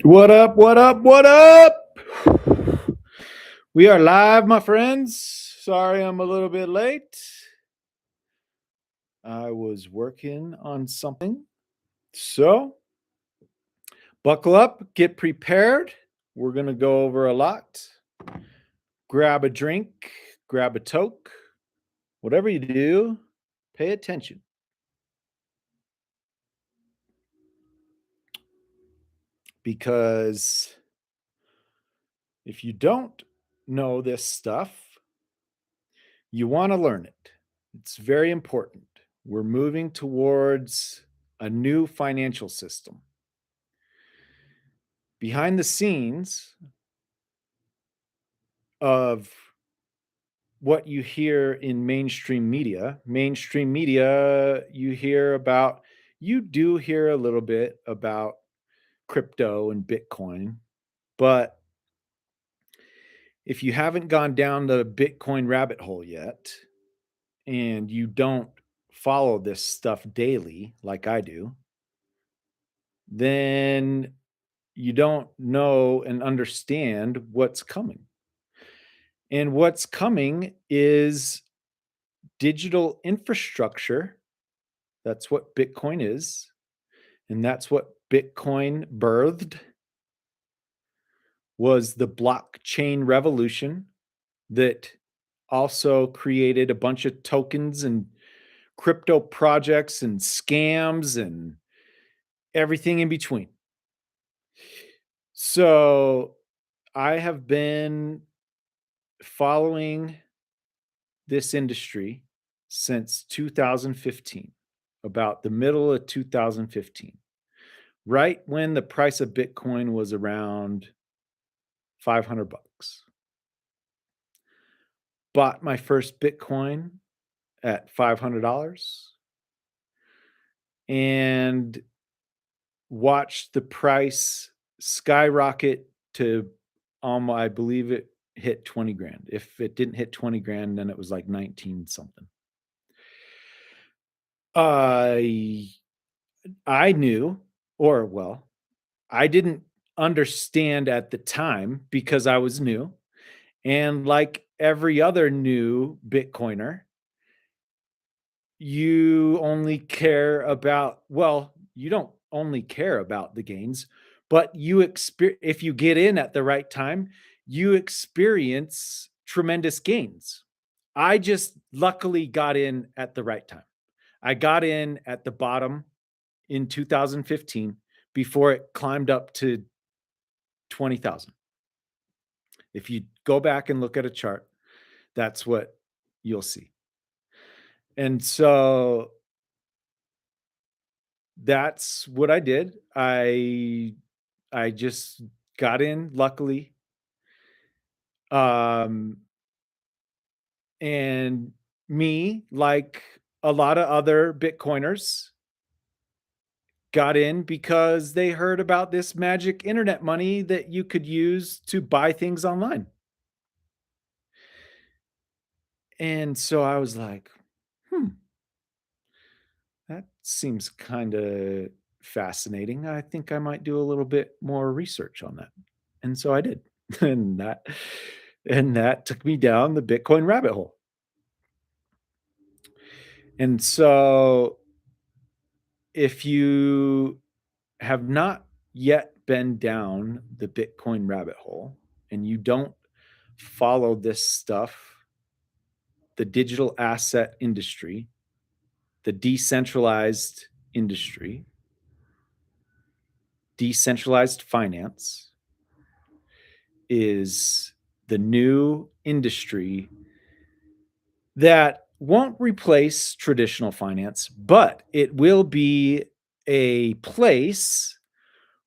What up? What up? What up? We are live, my friends. Sorry I'm a little bit late. I was working on something. So, buckle up, get prepared. We're going to go over a lot. Grab a drink, grab a toke. Whatever you do, pay attention. Because if you don't know this stuff, you want to learn it. It's very important. We're moving towards a new financial system. Behind the scenes of what you hear in mainstream media, you do hear a little bit about crypto and Bitcoin, but if you haven't gone down the Bitcoin rabbit hole yet and you don't follow this stuff daily like I do, then you don't know and understand what's coming. And what's coming is digital infrastructure. That's what Bitcoin is. And that's what Bitcoin birthed was the blockchain revolution that also created a bunch of tokens and crypto projects and scams and everything in between. So I have been following this industry since 2015, about the middle of 2015, right when the price of Bitcoin was around 500 bucks. Bought my first Bitcoin at $500 and watched the price skyrocket to I believe it hit 20 grand. If it didn't hit 20 grand, then it was like 19 something. I knew, or well, I didn't understand at the time because I was new. And like every other new Bitcoiner, you only care about, well, you don't only care about the gains, but if you get in at the right time, you experience tremendous gains. I just luckily got in at the right time. I got in at the bottom in 2015 before it climbed up to 20,000. If you go back and look at a chart, that's what you'll see. And so that's what I did. I just got in luckily. And me, like a lot of other Bitcoiners, got in because they heard about this magic internet money that you could use to buy things online. And so I was like, that seems kind of fascinating. I think I might do a little bit more research on that. And so I did. And that took me down the Bitcoin rabbit hole. And so if you have not yet been down the Bitcoin rabbit hole and you don't follow this stuff, the digital asset industry, the decentralized industry, decentralized finance is the new industry that won't replace traditional finance, but it will be a place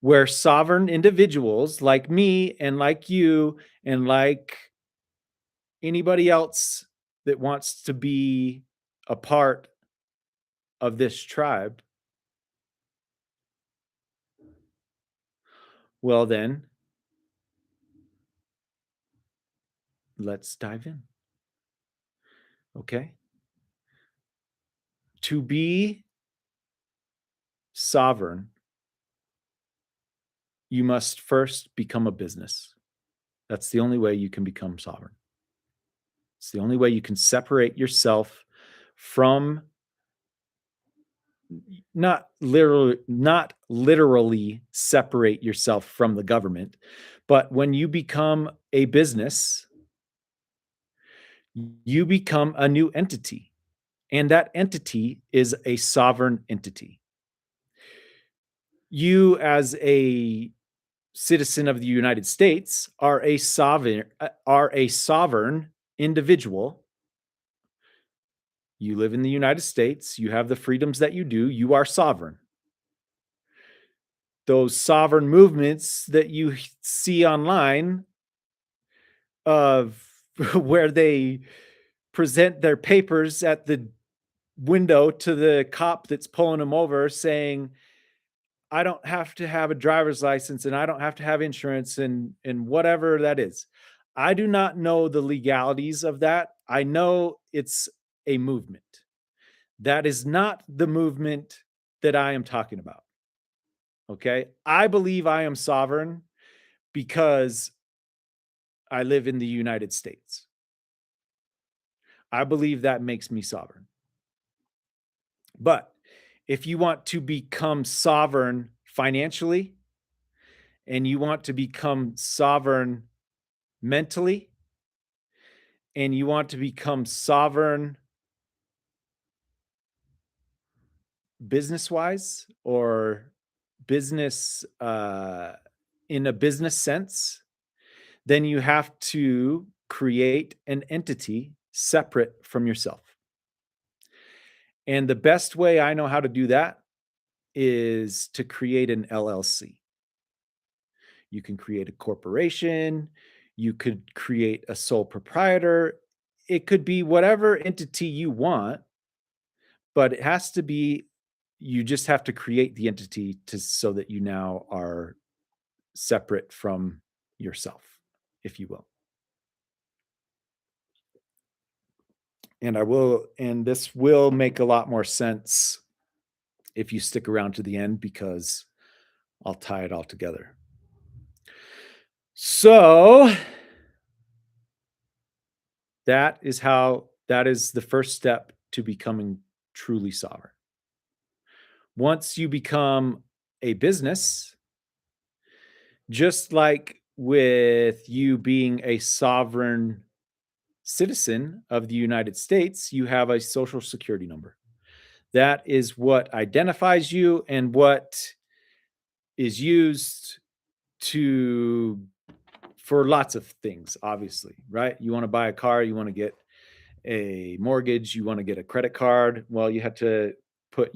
where sovereign individuals like me and like you and like anybody else that wants to be a part of this tribe, well, then let's dive in. Okay. To be sovereign you must first become a business. That's the only way you can become sovereign. It's the only way you can separate yourself from not literally separate yourself from the government, but when you become a business, you become a new entity, and that entity is a sovereign entity. You, as a citizen of the United States, are a sovereign individual. You live in the United States, you have the freedoms that you do, you are sovereign. Those sovereign movements that you see online of where they present their papers at the window to the cop that's pulling them over saying, I don't have to have a driver's license and I don't have to have insurance and whatever that is. I do not know the legalities of that. I know it's a movement. That is not the movement that I am talking about. Okay? I believe I am sovereign because I live in the United States. I believe that makes me sovereign. But if you want to become sovereign financially and you want to become sovereign mentally and you want to become sovereign business wise or business in a business sense, then you have to create an entity separate from yourself. And the best way I know how to do that is to create an LLC. You can create a corporation, you could create a sole proprietor. It could be whatever entity you want, but it has to be, you just have to create the entity to so that you now are separate from yourself, if you will. And this will make a lot more sense if you stick around to the end because I'll tie it all together. So that is the first step to becoming truly sovereign. Once you become a business, just like with you being a sovereign citizen of the United States, you have a social security number. That is what identifies you and what is used to for lots of things, obviously, right? You want to buy a car, you want to get a mortgage, you want to get a credit card. Well, you have to put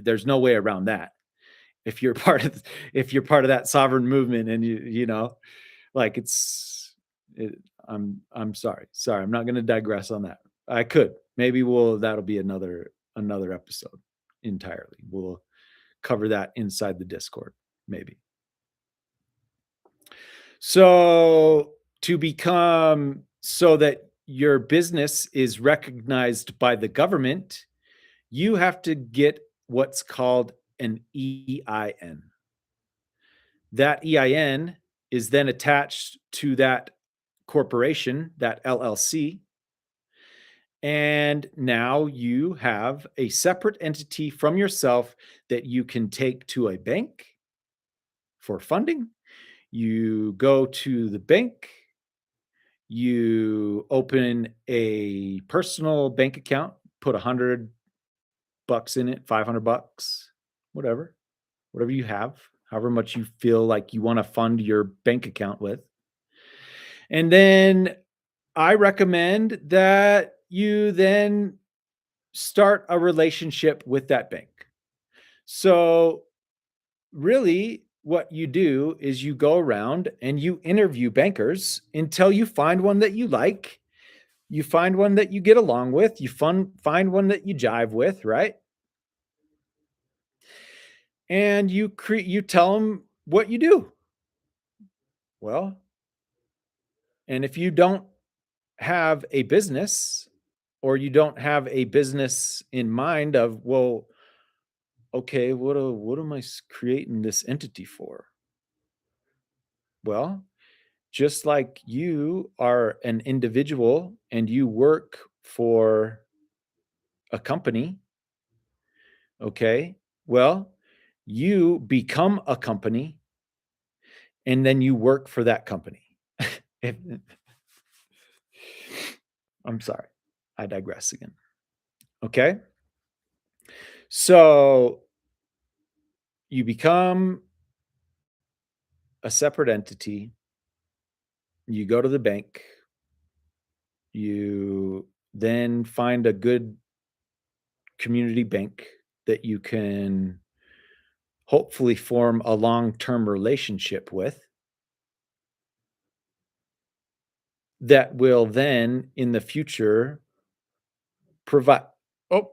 there's no way around that. If you're if you're part of that sovereign movement and like I'm sorry. Sorry, I'm not going to digress on that. I could. Maybe that'll be another episode entirely. We'll cover that inside the Discord, maybe. So so that your business is recognized by the government, you have to get what's called an EIN. That EIN is then attached to that corporation, that LLC. And now you have a separate entity from yourself that you can take to a bank for funding. You go to the bank, you open a personal bank account, put $100 in it, $500, whatever you have, however much you feel like you want to fund your bank account with. And then I recommend that you then start a relationship with that bank. So, really, what you do is you go around and you interview bankers until you find one that you like. You find one that you get along with. Find one that you jive with, right? And you tell them what you do. Well, and if you don't have a business or you don't have a business in mind of, well, okay, what am I creating this entity for? Well, just like you are an individual and you work for a company, okay? Well, you become a company and then you work for that company. If- I'm sorry. I digress again. Okay? So you become a separate entity, you go to the bank, you then find a good community bank that you can hopefully form a long-term relationship with that will then in the future provide oh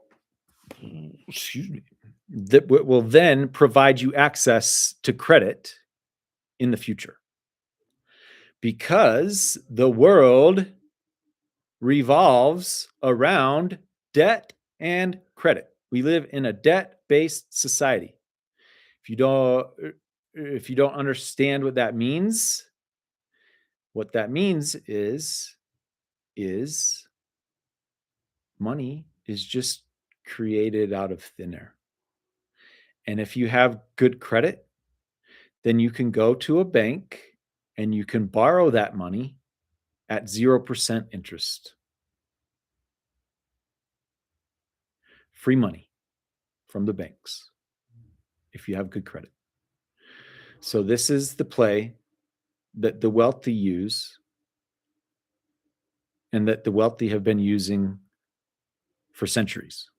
excuse me that will then provide you access to credit in the future because the world revolves around debt and credit. We live in a debt-based society. If you don't if you don't understand what that means is money is just created out of thin air. And if you have good credit, then you can go to a bank and you can borrow that money at 0% interest. Free money from the banks if you have good credit. So this is the play that the wealthy use and that the wealthy have been using for centuries.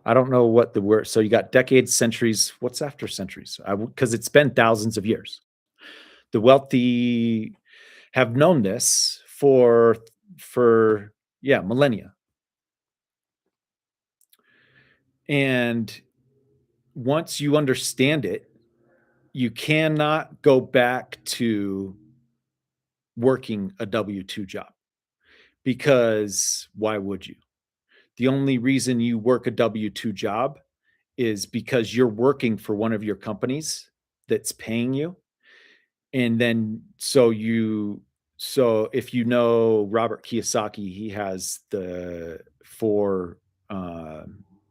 I don't know what the word. So you got decades, centuries. What's after centuries? Because it's been thousands of years. The wealthy have known this for yeah, millennia. And once you understand it, you cannot go back to working a W-2 job because why would you? The only reason you work a W-2 job is because you're working for one of your companies that's paying you. And then so if you know Robert Kiyosaki, he has the four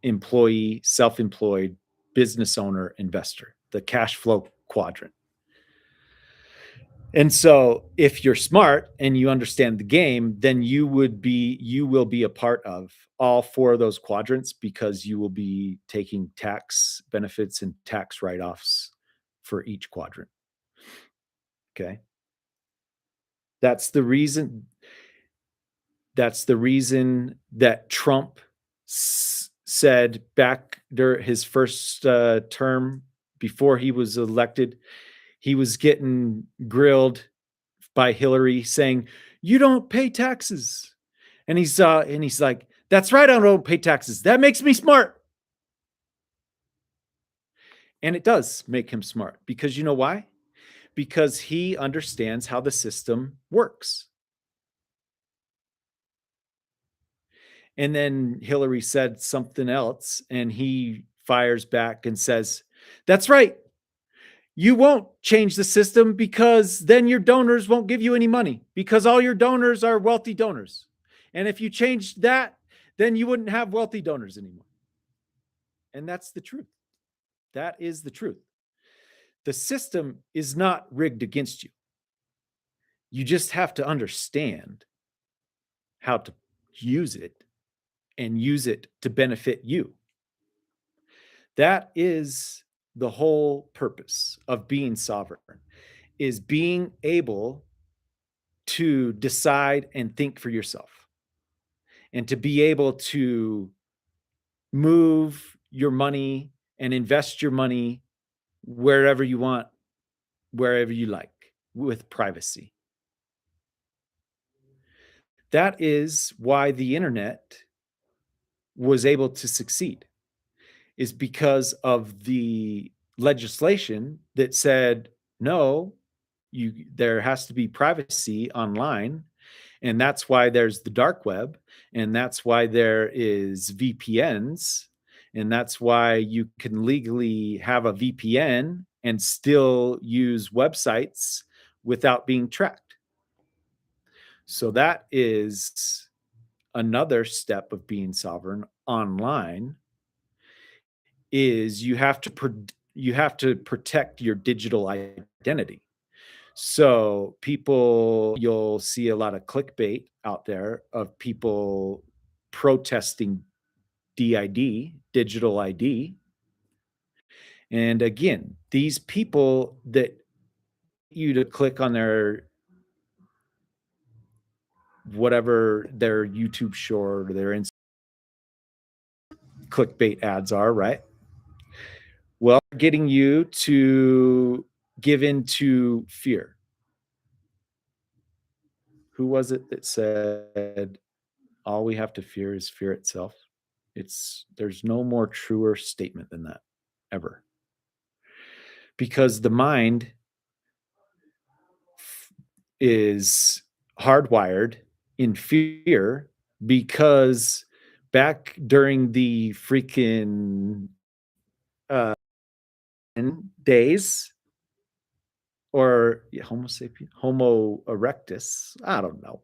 employee, self-employed, business owner, investor, the cash flow quadrant. And so if you're smart and you understand the game, then you will be a part of all four of those quadrants because you will be taking tax benefits and tax write-offs for each quadrant. Okay. That's the reason that Trump said back during his first term before he was elected, he was getting grilled by Hillary saying, "You don't pay taxes." And he's like, "That's right, I don't pay taxes. That makes me smart." And it does make him smart because you know why? Because he understands how the system works. And then Hillary said something else, and he fires back and says, "That's right. You won't change the system because then your donors won't give you any money because all your donors are wealthy donors. And if you change that, then you wouldn't have wealthy donors anymore." And that's the truth. That is the truth. The system is not rigged against you. You just have to understand how to use it and use it to benefit you. That is the whole purpose of being sovereign, is being able to decide and think for yourself and to be able to move your money and invest your money wherever you want, wherever you like, with privacy. That is why the internet was able to succeed, is because of the legislation that said, no, there has to be privacy online. And that's why there's the dark web. And that's why there is VPNs. And that's why you can legally have a VPN and still use websites without being tracked. So that is another step of being sovereign online is you have to protect your digital identity. So people you'll see a lot of clickbait out there of people protesting DID, digital ID. And again, these people that you to click on their whatever their YouTube short or their clickbait ads are, right? Well, getting you to give into fear. Who was it that said all we have to fear is fear itself? There's no more truer statement than that ever. Because the mind is hardwired in fear because back during the freaking uh days or yeah, Homo sapien, Homo erectus, I don't know.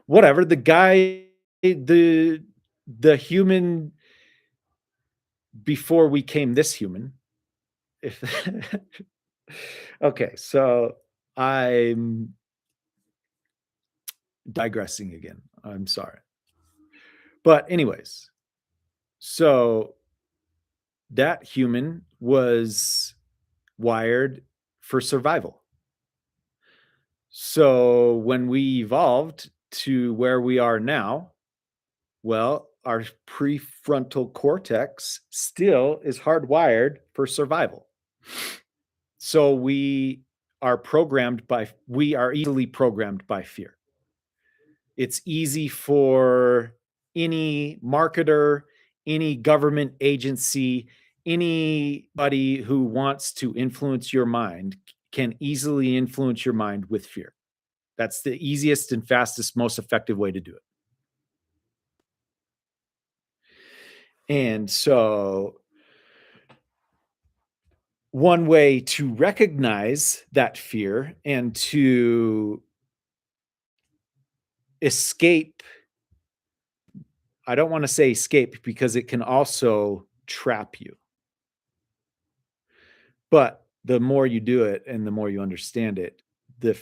Whatever, the guy the human before we came this human. If okay, so I'm digressing again. I'm sorry. But anyways, so that human was wired for survival. So when we evolved to where we are now, well, our prefrontal cortex still is hardwired for survival. So we are easily programmed by fear. It's easy for any marketer, any government agency, anybody who wants to influence your mind can easily influence your mind with fear. That's the easiest and fastest, most effective way to do it. And so, one way to recognize that fear and to escape, I don't want to say escape because it can also trap you. But the more you do it and the more you understand it, the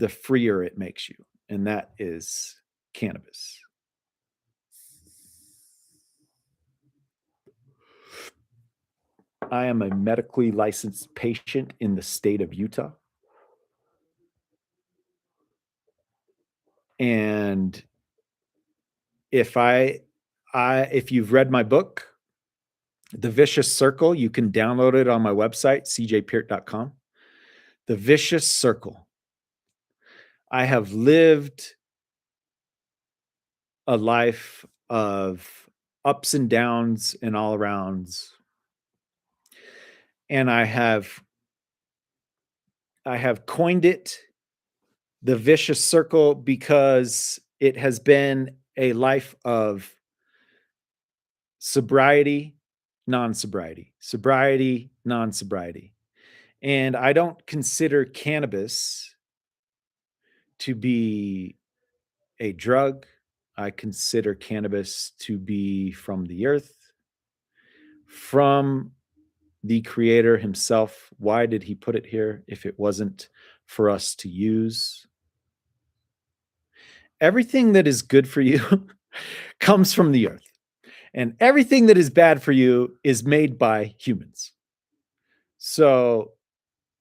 freer it makes you. And that is cannabis. I am a medically licensed patient in the state of Utah. And if you've read my book, The Vicious Circle, you can download it on my website, cjpeart.com. The Vicious Circle. I have lived a life of ups and downs and all arounds. And I have coined it the vicious circle because it has been a life of sobriety, non-sobriety, sobriety, non-sobriety. And I don't consider cannabis to be a drug. I consider cannabis to be from the earth, from the creator himself. Why did he put it here if it wasn't for us to use? Everything that is good for you comes from the earth, and everything that is bad for you is made by humans. So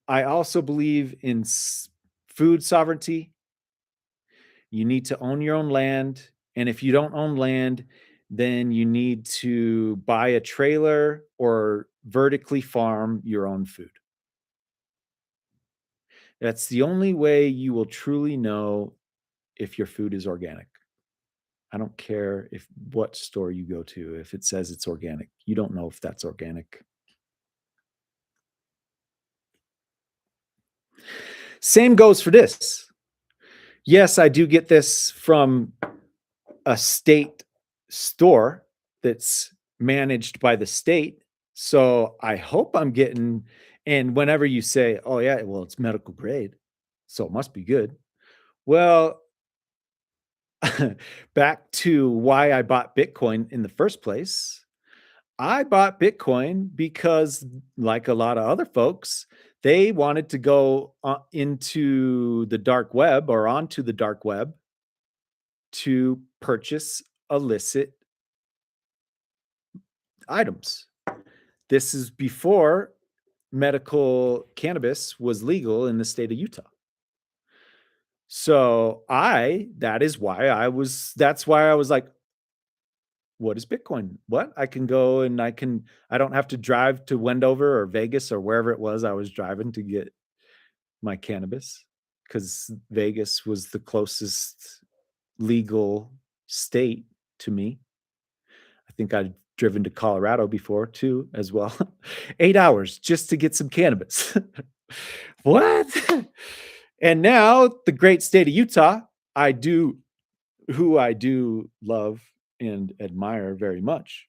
I also believe in food sovereignty. You need to own your own land. And if you don't own land, then you need to buy a trailer or vertically farm your own food. That's the only way you will truly know if your food is organic. I don't care if what store you go to, if it says it's organic, you don't know if that's organic. Same goes for this. Yes, I do get this from a state store that's managed by the state. So I hope I'm getting And whenever you say, "Oh, yeah, well, it's medical grade, so it must be good." Well, back to why I bought Bitcoin in the first place. I bought Bitcoin because, like a lot of other folks, they wanted to go into the dark web or onto the dark web to purchase illicit items. This is before medical cannabis was legal in the state of Utah. So that's why I was like, what is Bitcoin? What? I can go and I don't have to drive to Wendover or Vegas or wherever it was I was driving to get my cannabis, because Vegas was the closest legal state to me. I think I'd driven to Colorado before too, as well. 8 hours just to get some cannabis. What? And now the great state of Utah, I do who I do love and admire very much.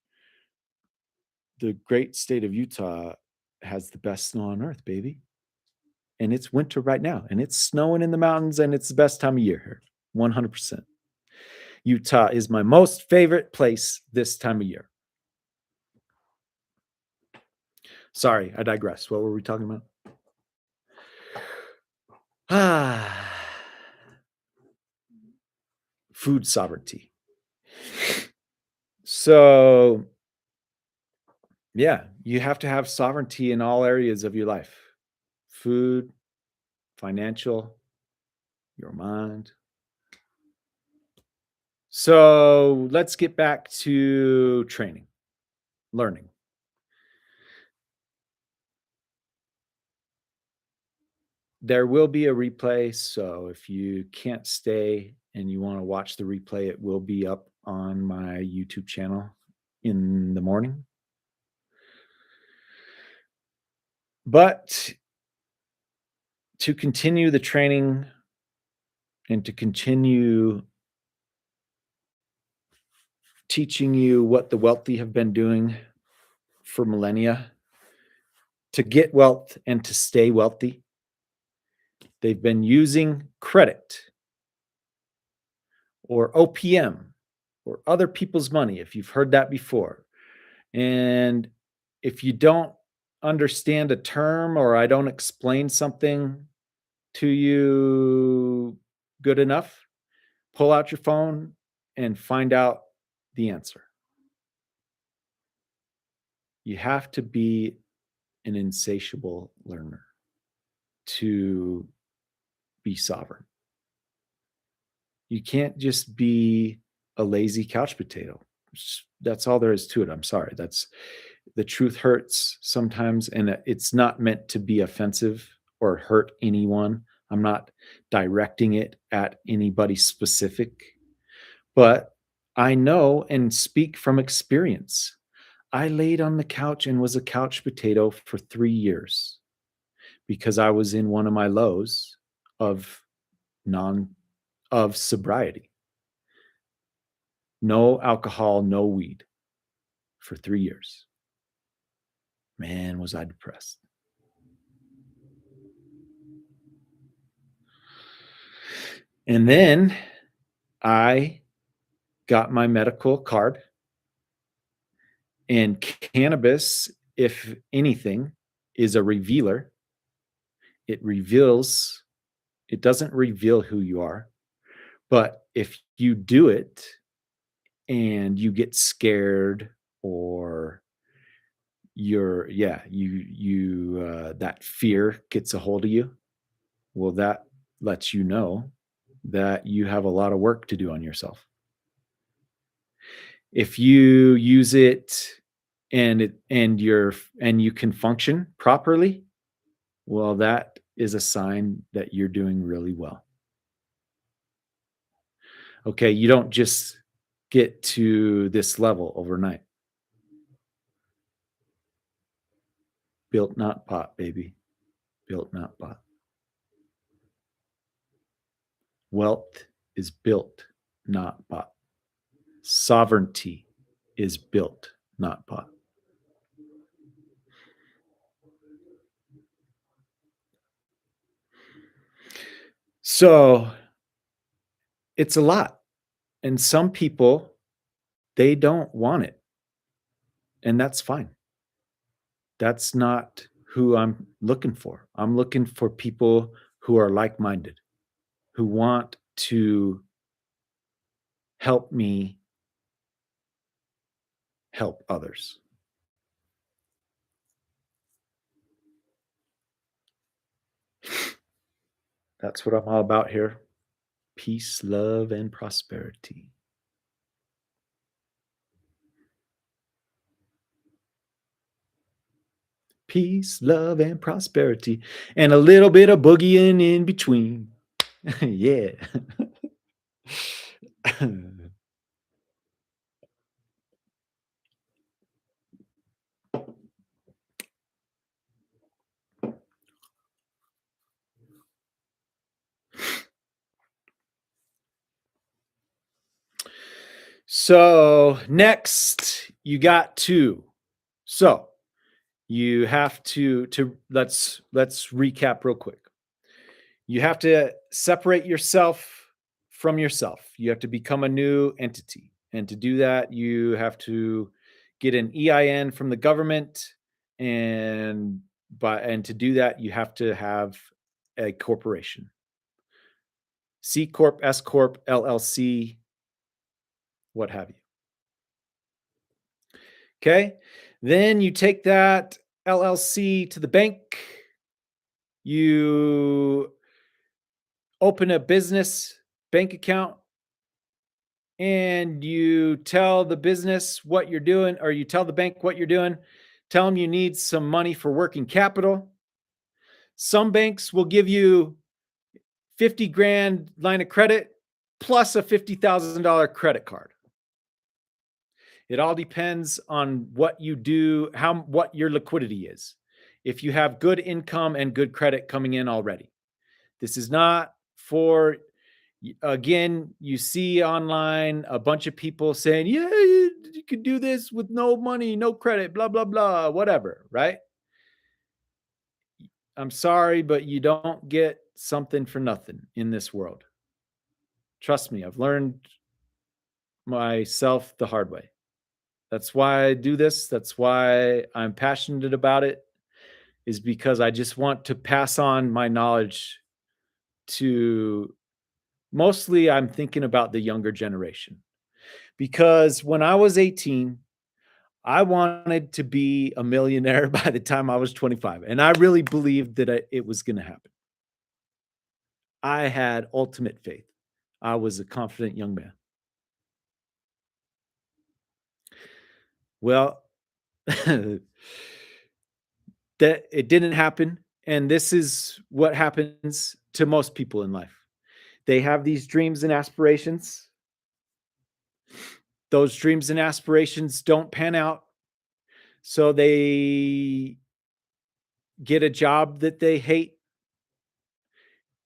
The great state of Utah has the best snow on earth, baby. And it's winter right now, and it's snowing in the mountains, and it's the best time of year here. 100%. Utah is my most favorite place this time of year. Sorry, I digress. What were we talking about? Ah, food sovereignty. So, yeah, you have to have sovereignty in all areas of your life: food, financial, your mind. So, let's get back to training, learning. There will be a replay, so if you can't stay and you want to watch the replay, it will be up on my YouTube channel in the morning. But to continue the training and to continue teaching you what the wealthy have been doing for millennia to get wealth and to stay wealthy, they've been using credit or OPM or other people's money, if you've heard that before. And if you don't understand a term or I don't explain something to you good enough, pull out your phone and find out the answer. You have to be an insatiable learner to be sovereign. You can't just be a lazy couch potato. That's all there is to it. I'm sorry. That's the truth hurts sometimes, and it's not meant to be offensive or hurt anyone. I'm not directing it at anybody specific, but I know and speak from experience. I laid on the couch and was a couch potato for 3 years because I was in one of my lows of non of sobriety. No alcohol, no weed for 3 years. Man, was I depressed. And then I got my medical card, and cannabis, if anything, is a revealer. It reveals, it doesn't reveal who you are, but if you do it and you get scared or that fear gets a hold of you, well, that lets you know that you have a lot of work to do on yourself. If you use it and you can function properly, well, that is a sign that you're doing really well. Okay, you don't just get to this level overnight. Built, not bought, baby. Built, not bought. Wealth is built, not bought. Sovereignty is built, not bought. So it's a lot. And some people, they don't want it. And that's fine. That's not who I'm looking for. I'm looking for people who are like minded, who want to help me help others. That's what I'm all about here. Peace, love, and prosperity. Peace, love, and prosperity. And a little bit of boogieing in between. Yeah. So next, you got two. So you have to let's recap real quick. You have to separate yourself from yourself. You have to become a new entity. And to do that, you have to get an EIN from the government. And to do that, you have to have a corporation. C Corp, S Corp, LLC, what have you. Okay. Then you take that LLC to the bank. You open a business bank account and you tell the business what you're doing, or you tell the bank what you're doing. Tell them you need some money for working capital. Some banks will give you 50 grand line of credit plus a $50,000 credit card. It all depends on what you do, what your liquidity is. If you have good income and good credit coming in already. This is not for, again, you see online a bunch of people saying, yeah, you could do this with no money, no credit, blah, blah, blah, whatever, right? I'm sorry, but you don't get something for nothing in this world. Trust me, I've learned myself the hard way. That's why I do this. That's why I'm passionate about it, is because I just want to pass on my knowledge to, mostly I'm thinking about the younger generation. Because when I was 18, I wanted to be a millionaire by the time I was 25. And I really believed that it was going to happen. I had ultimate faith. I was a confident young man. Well, that it didn't happen. And this is what happens to most people in life. They have these dreams and aspirations. Those dreams and aspirations don't pan out. So they get a job that they hate.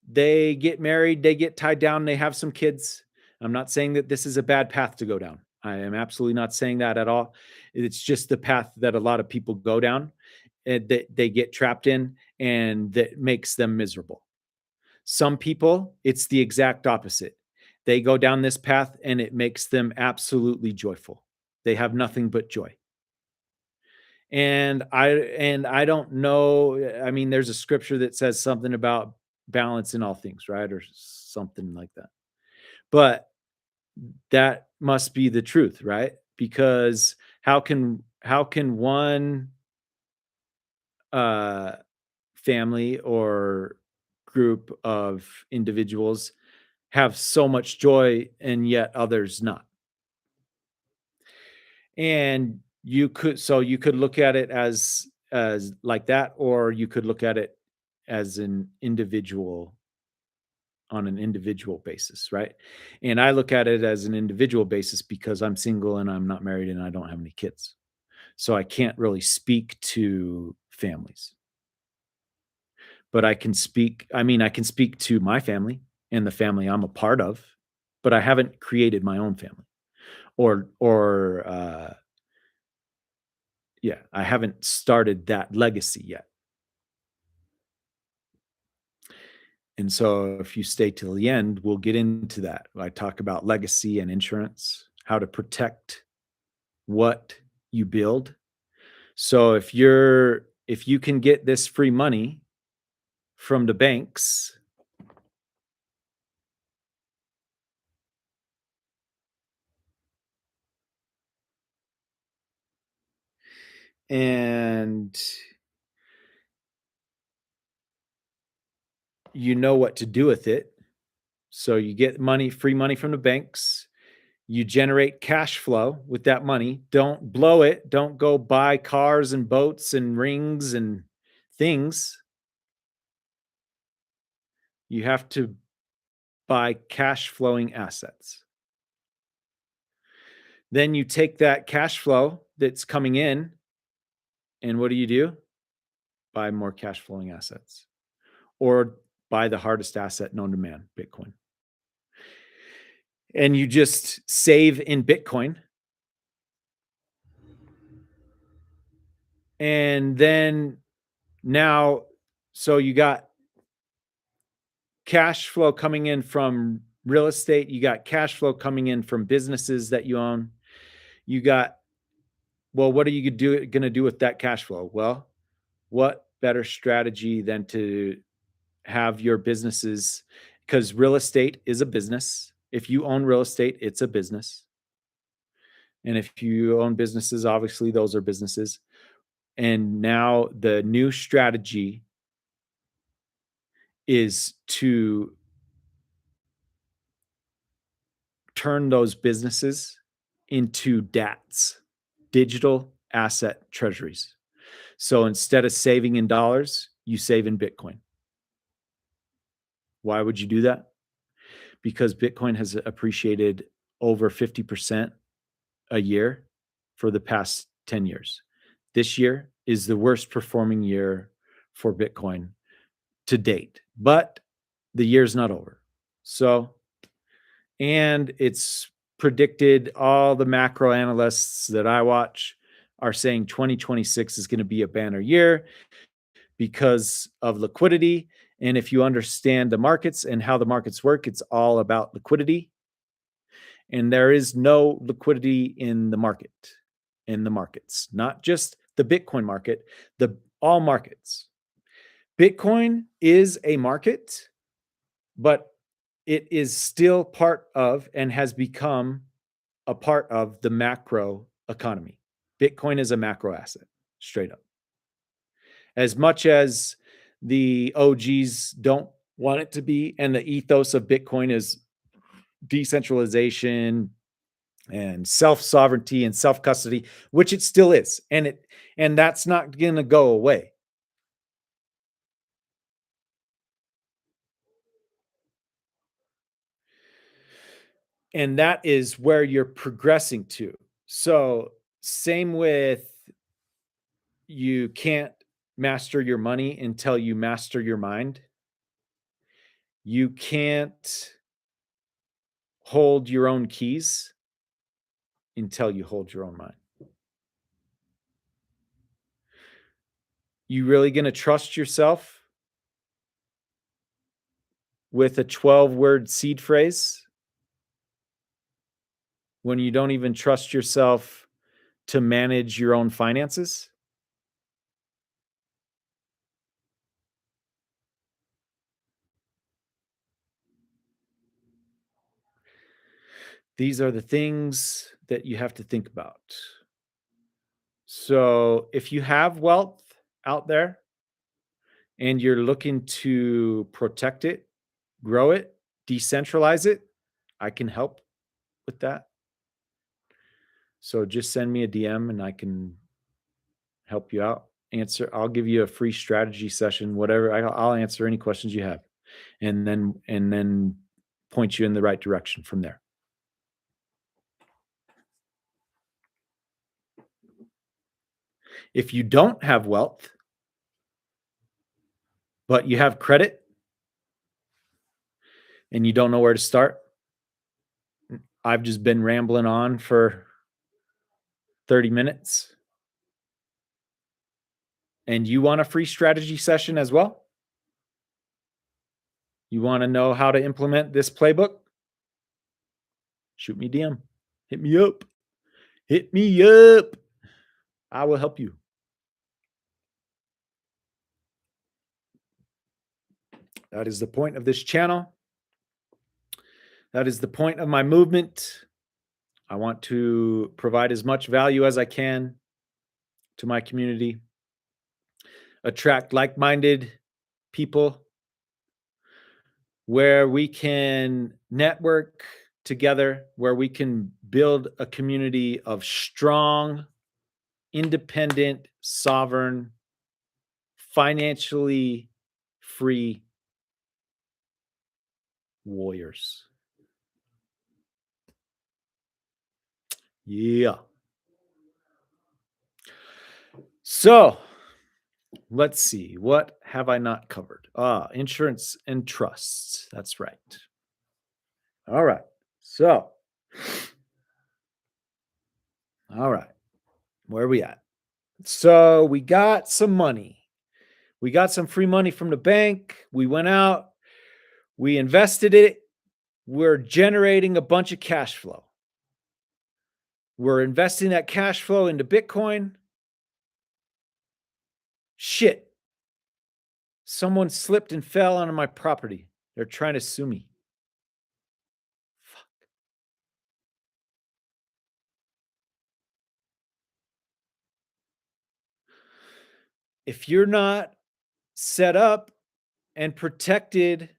They get married, they get tied down, they have some kids. I'm not saying that this is a bad path to go down. I am absolutely not saying that at all. It's just the path that a lot of people go down, and that they get trapped in, and that makes them miserable. Some people, it's the exact opposite. They go down this path and it makes them absolutely joyful. They have nothing but joy. And I don't know, I mean, there's a scripture that says something about balance in all things, right? Or something like that. But that must be the truth, right? Because how can one uh family or group of individuals have so much joy and yet others not? And you could look at it as like that, or you could look at it as an individual, on an individual basis, right? And I look at it as an individual basis because I'm single and I'm not married and I don't have any kids. So I can't really speak to families. But I can speak to my family and the family I'm a part of, but I haven't created my own family. Or yeah, I haven't started that legacy yet. And so if you stay till the end, we'll get into that. I talk about legacy and insurance, how to protect what you build. So if you can get this free money from the banks and you know what to do with it. So you get money, free money from the banks. You generate cash flow with that money. Don't blow it. Don't go buy cars and boats and rings and things. You have to buy cash flowing assets. Then you take that cash flow that's coming in, and what do? Buy more cash flowing assets or buy the hardest asset known to man, Bitcoin. And you just save in Bitcoin. And then now, so you got cash flow coming in from real estate, you got cash flow coming in from businesses that you own. You got, well, what are you going to do with that cash flow? Well, what better strategy than to have your businesses, because real estate is a business. If you own real estate, it's a business. And if you own businesses, obviously those are businesses. And now the new strategy is to turn those businesses into DATs, digital asset treasuries. So instead of saving in dollars, you save in Bitcoin. Why would you do that? Because Bitcoin has appreciated over 50% a year for the past 10 years. This year is the worst performing year for Bitcoin to date, but the year's not over. So, and it's predicted, all the macro analysts that I watch are saying 2026 is going to be a banner year because of liquidity. And if you understand the markets and how the markets work, it's all about liquidity. And there is no liquidity in the markets, not just the Bitcoin market, all markets. Bitcoin is a market, but it is still part of and has become a part of the macro economy. Bitcoin is a macro asset, straight up. As much as the OGs don't want it to be, and the ethos of Bitcoin is decentralization and self-sovereignty and self-custody, which it still is. And that's not going to go away. And that is where you're progressing to. So, same with, you can't master your money until you master your mind. You can't hold your own keys until you hold your own mind. You really going to trust yourself with a 12-word seed phrase when you don't even trust yourself to manage your own finances? These are the things that you have to think about. So, if you have wealth out there and you're looking to protect it, grow it, decentralize it, I can help with that. So just send me a DM and I can help you out. I'll give you a free strategy session, whatever. I'll answer any questions you have, and then point you in the right direction from there. If you don't have wealth, but you have credit and you don't know where to start, I've just been rambling on for 30 minutes, and you want a free strategy session as well, You want to know how to implement this playbook? Shoot me DM. Hit me up. Hit me up. I will help you. That is the point of this channel. That is the point of my movement. I want to provide as much value as I can to my community, attract like minded people where we can network together, where we can build a community of strong, independent, sovereign, financially free warriors. Yeah. So let's see. What have I not covered? Insurance and trusts. That's right. All right. So, all right. Where are we at? So we got some money. We got some free money from the bank. We went out, we invested it. We're generating a bunch of cash flow. We're investing that cash flow into Bitcoin. Shit. Someone slipped and fell onto my property. They're trying to sue me. Fuck. If you're not set up and protected,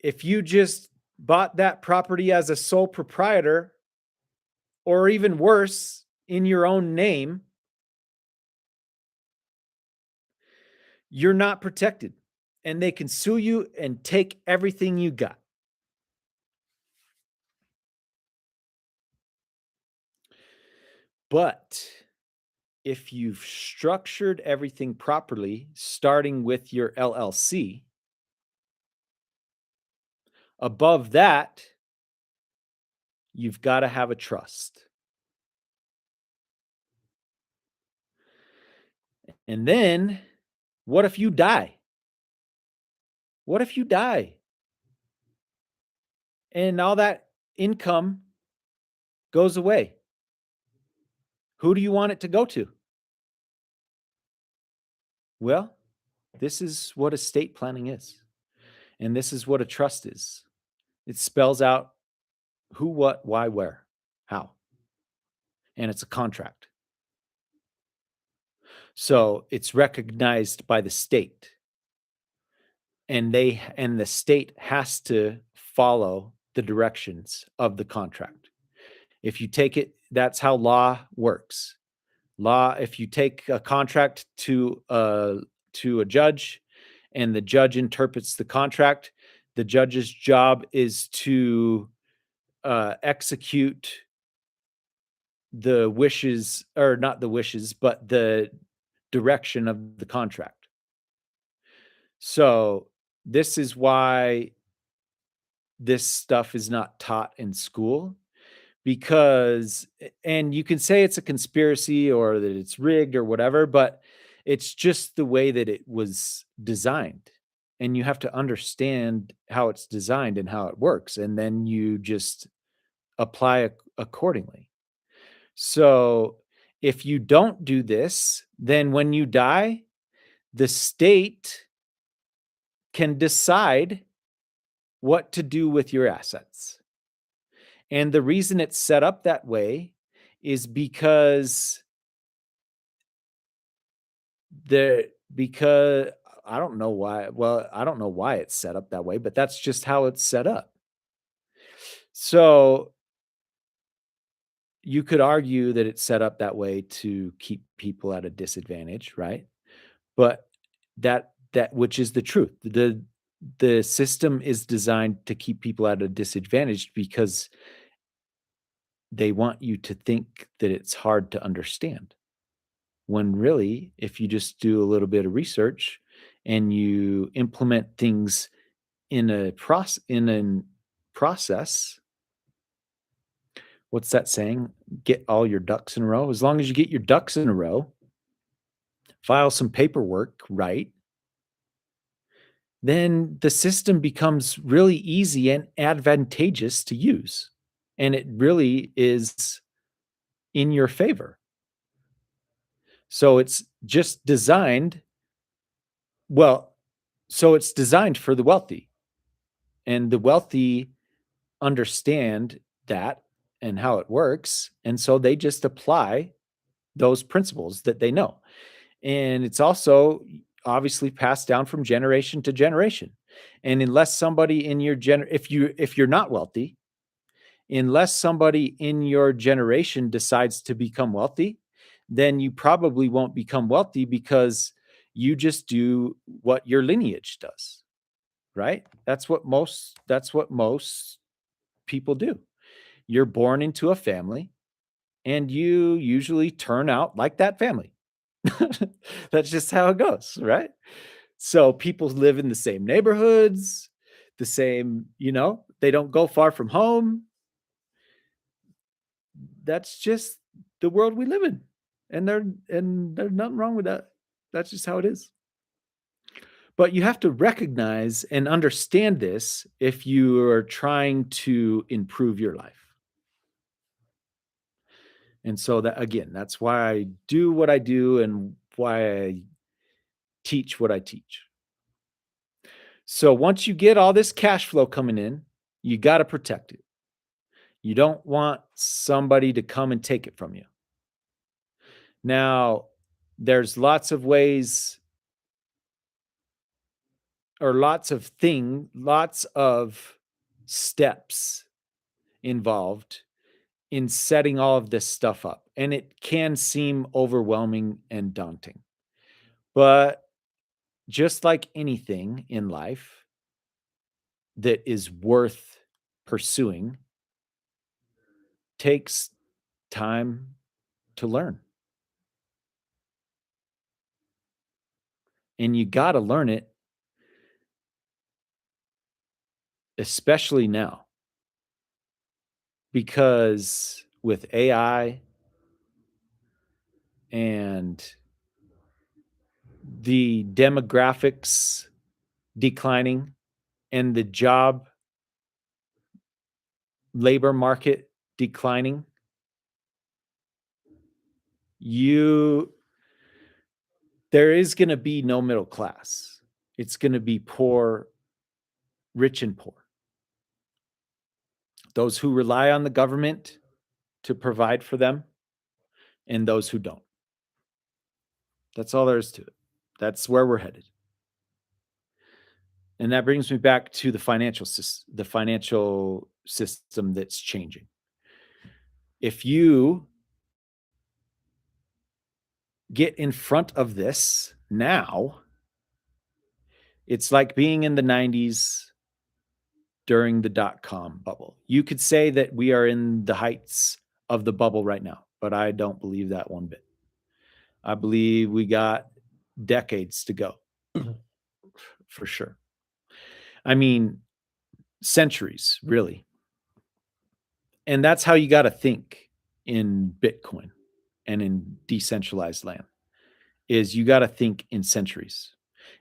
if you just bought that property as a sole proprietor, or even worse, in your own name, you're not protected and they can sue you and take everything you got. But if you've structured everything properly, starting with your LLC, above that, you've got to have a trust. And then, what if you die? What if you die? And all that income goes away. Who do you want it to go to? Well, this is what estate planning is. And this is what a trust is. It spells out who, what, why, where, how. And it's a contract. So it's recognized by the state. And the state has to follow the directions of the contract. If you take it, that's how law works. If you take a contract to a judge and the judge interprets the contract, the judge's job is to execute the wishes, or not the wishes, but the direction of the contract. So this is why this stuff is not taught in school, because, and you can say it's a conspiracy or that it's rigged or whatever, but it's just the way that it was designed. And you have to understand how it's designed and how it works. And then you just apply accordingly. So if you don't do this, then when you die, the state can decide what to do with your assets. And the reason it's set up that way is because I don't know why. Well, I don't know why it's set up that way, but that's just how it's set up. So you could argue that it's set up that way to keep people at a disadvantage, right? But that which is the truth. The system is designed to keep people at a disadvantage because they want you to think that it's hard to understand. When really, if you just do a little bit of research and you implement things in a process, what's that saying? Get all your ducks in a row. As long as you get your ducks in a row, file some paperwork right, then the system becomes really easy and advantageous to use. And it really is in your favor. So it's just designed, well, so it's designed for the wealthy, and the wealthy understand that and how it works. And so they just apply those principles that they know. And it's also obviously passed down from generation to generation. And unless somebody in your if you're not wealthy, unless somebody in your generation decides to become wealthy, then you probably won't become wealthy because you just do what your lineage does, right? That's what most people do. You're born into a family and you usually turn out like that family. That's just how it goes, right? So people live in the same neighborhoods, the same, they don't go far from home. That's just the world we live in. And there's nothing wrong with that. That's just how it is. But you have to recognize and understand this if you are trying to improve your life. And so that again, that's why I do what I do and why I teach what I teach. So once you get all this cash flow coming in, you got to protect it. You don't want somebody to come and take it from you. Now, there's lots of ways or lots of steps involved in setting all of this stuff up. And it can seem overwhelming and daunting. But just like anything in life that is worth pursuing, takes time to learn. And you got to learn it, especially now, because with AI and the demographics declining and the job labor market declining, you there is going to be no middle class. It's going to be poor, rich and poor. Those who rely on the government to provide for them and those who don't. That's all there is to it. That's where we're headed. And that brings me back to the financial system that's changing. If you get in front of this now, it's like being in the 90s during the dot-com bubble. You could say that we are in the heights of the bubble right now, but I don't believe that one bit. I believe we got decades to go for sure. I mean, centuries, really. And that's how you got to think in Bitcoin and in decentralized land is you got to think in centuries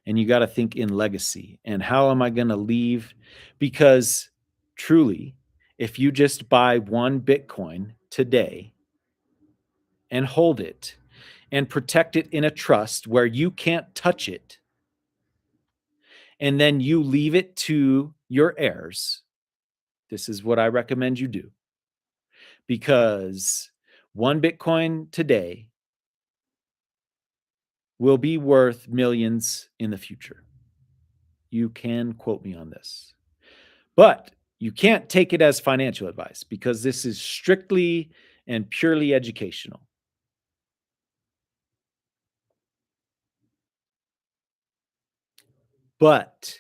and you got to think in legacy and how am I going to leave? Because truly, if you just buy one Bitcoin today and hold it and protect it in a trust where you can't touch it, and then you leave it to your heirs, this is what I recommend you do. Because one Bitcoin today will be worth millions in the future. You can quote me on this. But you can't take it as financial advice because this is strictly and purely educational. But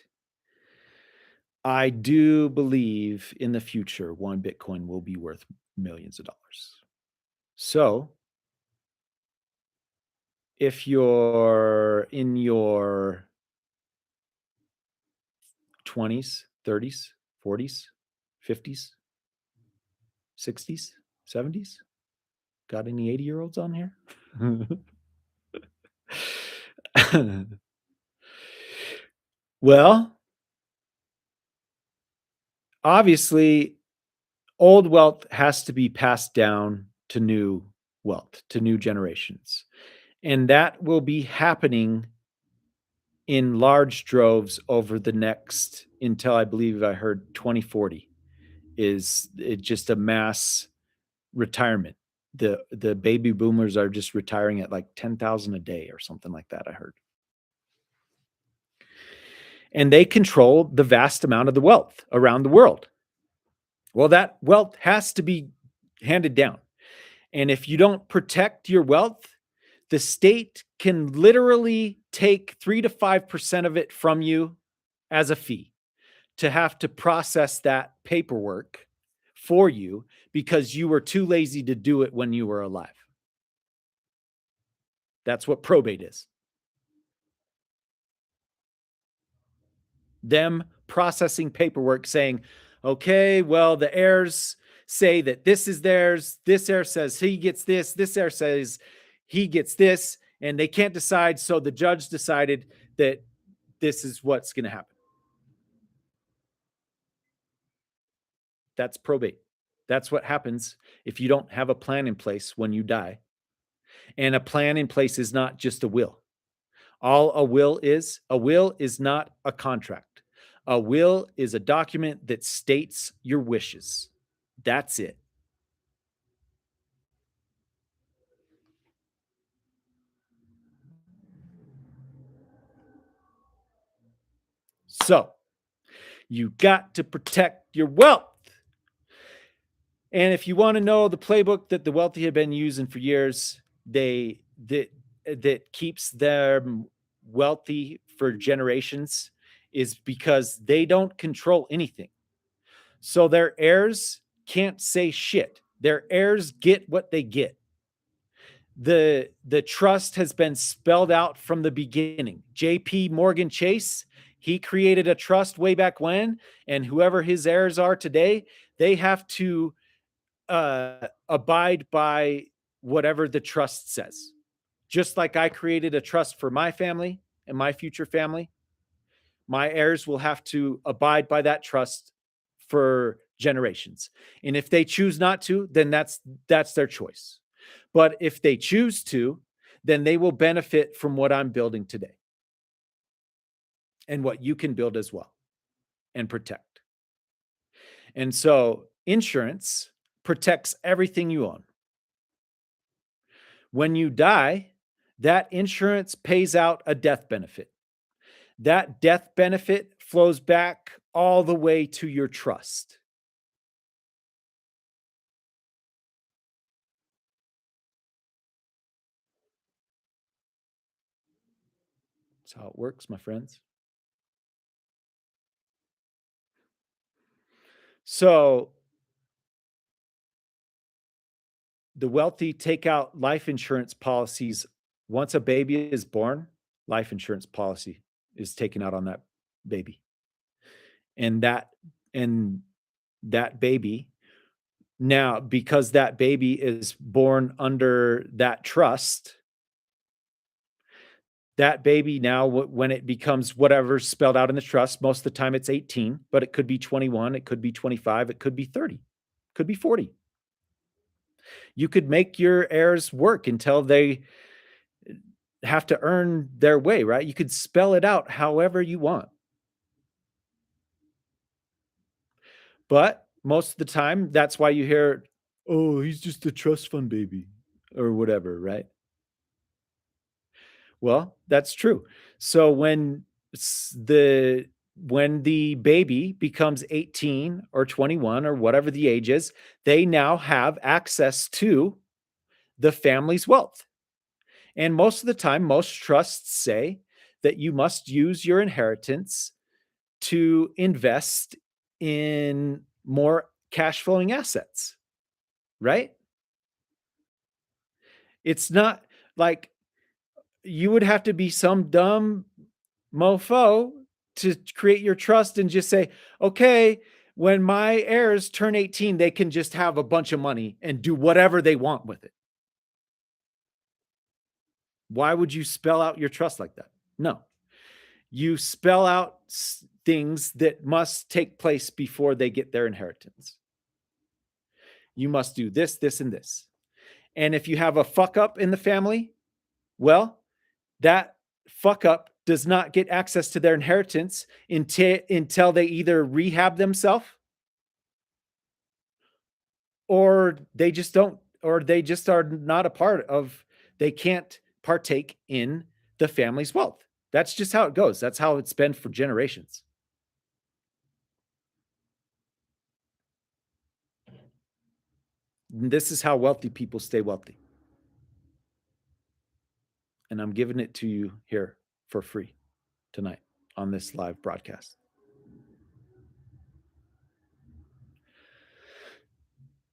I do believe in the future, one Bitcoin will be worth millions of dollars. So if you're in your 20s, 30s, 40s, 50s, 60s, 70s, got any 80-year-olds on here? Well, obviously, old wealth has to be passed down to new wealth, to new generations. And that will be happening in large droves over the next, until I believe I heard 2040, is it just a mass retirement. The baby boomers are just retiring at like 10,000 a day or something like that, I heard. And they control the vast amount of the wealth around the world. Well, that wealth has to be handed down. And if you don't protect your wealth, the state can literally take 3 to 5% of it from you as a fee to have to process that paperwork for you because you were too lazy to do it when you were alive. That's what probate is. Them processing paperwork saying, okay, well, the heirs say that this is theirs. This heir says he gets this. This heir says he gets this. And they can't decide. So the judge decided that this is what's going to happen. That's probate. That's what happens if you don't have a plan in place when you die. And a plan in place is not just a will. All a will is not a contract. A will is a document that states your wishes. That's it. So you got to protect your wealth. And if you want to know the playbook that the wealthy have been using for years, they that keeps them wealthy for generations is because they don't control anything. So their heirs can't say shit. Their heirs get what they get. The trust has been spelled out from the beginning. JP Morgan Chase, he created a trust way back when, and whoever his heirs are today, they have to abide by whatever the trust says. Just like I created a trust for my family and my future family, my heirs will have to abide by that trust for generations. And if they choose not to, then that's their choice. But if they choose to, then they will benefit from what I'm building today and what you can build as well and protect. And so insurance protects everything you own. When you die, that insurance pays out a death benefit. That death benefit flows back all the way to your trust. That's how it works, my friends. So the wealthy take out life insurance policies. Once a baby is born, life insurance policy is taken out on that baby. And and that baby, now because that baby is born under that trust, that baby now when it becomes whatever's spelled out in the trust, most of the time it's 18, but it could be 21, it could be 25, it could be 30, could be 40. You could make your heirs work until they have to earn their way, right? You could spell it out however you want. But most of the time, that's why you hear, oh, he's just a trust fund baby or whatever, right? Well, that's true. So when the baby becomes 18 or 21 or whatever the age is, they now have access to the family's wealth. And most of the time, most trusts say that you must use your inheritance to invest in more cash flowing assets, right? It's not like you would have to be some dumb mofo to create your trust and just say, okay, when my heirs turn 18, they can just have a bunch of money and do whatever they want with it. Why would you spell out your trust like that? No. You spell out things that must take place before they get their inheritance. You must do this, this, and this. And if you have a fuck up in the family, well, that fuck up does not get access to their inheritance until they either rehab themselves or they just don't, or they just are not a part of, they can't partake in the family's wealth. That's just how it goes. That's how it's been for generations. This is how wealthy people stay wealthy. And I'm giving it to you here for free tonight on this live broadcast.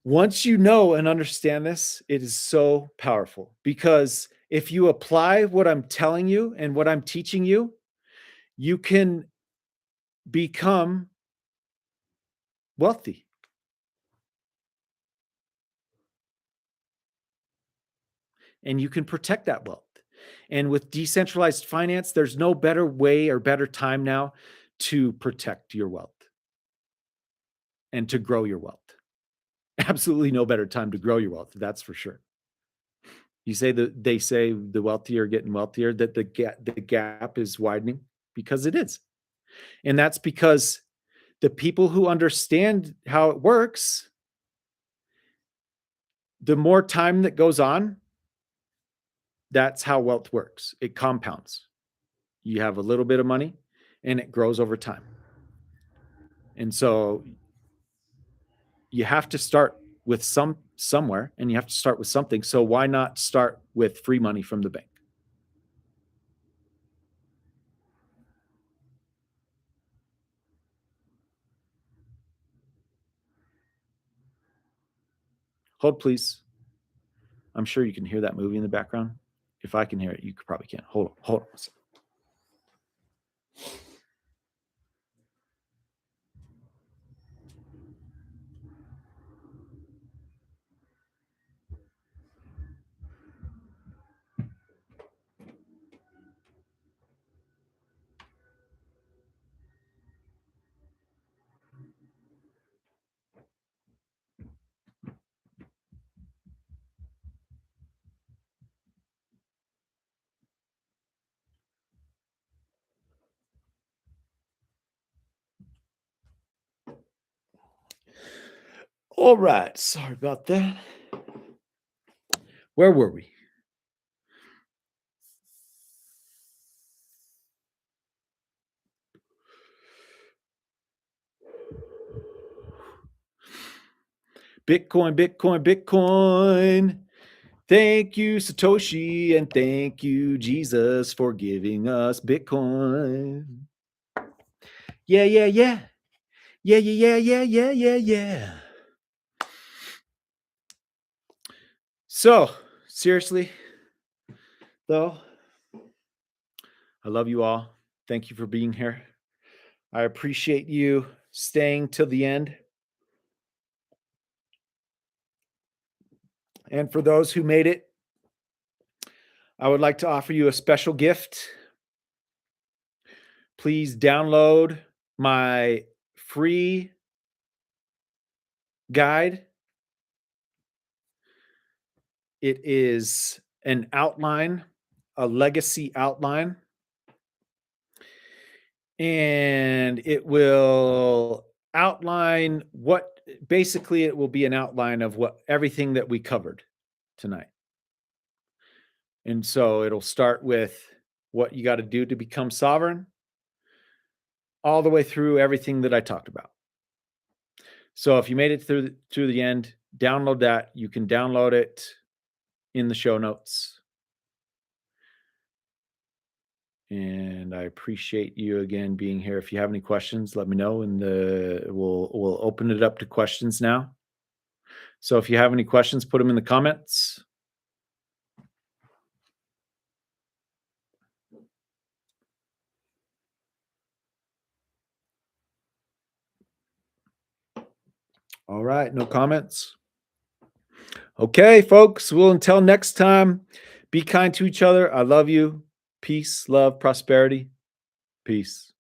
Once you know and understand this, it is so powerful, because if you apply what I'm telling you and what I'm teaching you, you can become wealthy. And you can protect that wealth. And with decentralized finance, there's no better way or better time now to protect your wealth and to grow your wealth. Absolutely no better time to grow your wealth. That's for sure. You say that they say the wealthy are getting wealthier, that the gap is widening, because it is. And that's because the people who understand how it works, the more time that goes on, that's how wealth works. It compounds. You have a little bit of money and it grows over time. And so you have to start with somewhere, and you have to start with something. So why not start with free money from the bank? Hold, please. I'm sure you can hear that movie in the background. If I can hear it, you probably can't. Hold on. All right. Sorry about that. Where were we? Bitcoin, Bitcoin, Bitcoin. Thank you, Satoshi, and thank you, Jesus, for giving us Bitcoin. Yeah, yeah, yeah. Yeah, yeah, yeah, yeah, yeah, yeah, yeah. So, seriously, though, I love you all. Thank you for being here. I appreciate you staying till the end. And for those who made it, I would like to offer you a special gift. Please download my free guide. It is an outline, a legacy outline, and it will outline what, basically it will be an outline of what everything that we covered tonight. And so it'll start with what you got to do to become sovereign, all the way through everything that I talked about. So if you made it through the end, download that. You can download it in the show notes. And I appreciate you again being here. If you have any questions, let me know, and we'll open it up to questions now. So if you have any questions, put them in the comments. All right, no comments. Okay, folks. Well, until next time, be kind to each other. I love you. Peace, love, prosperity. Peace.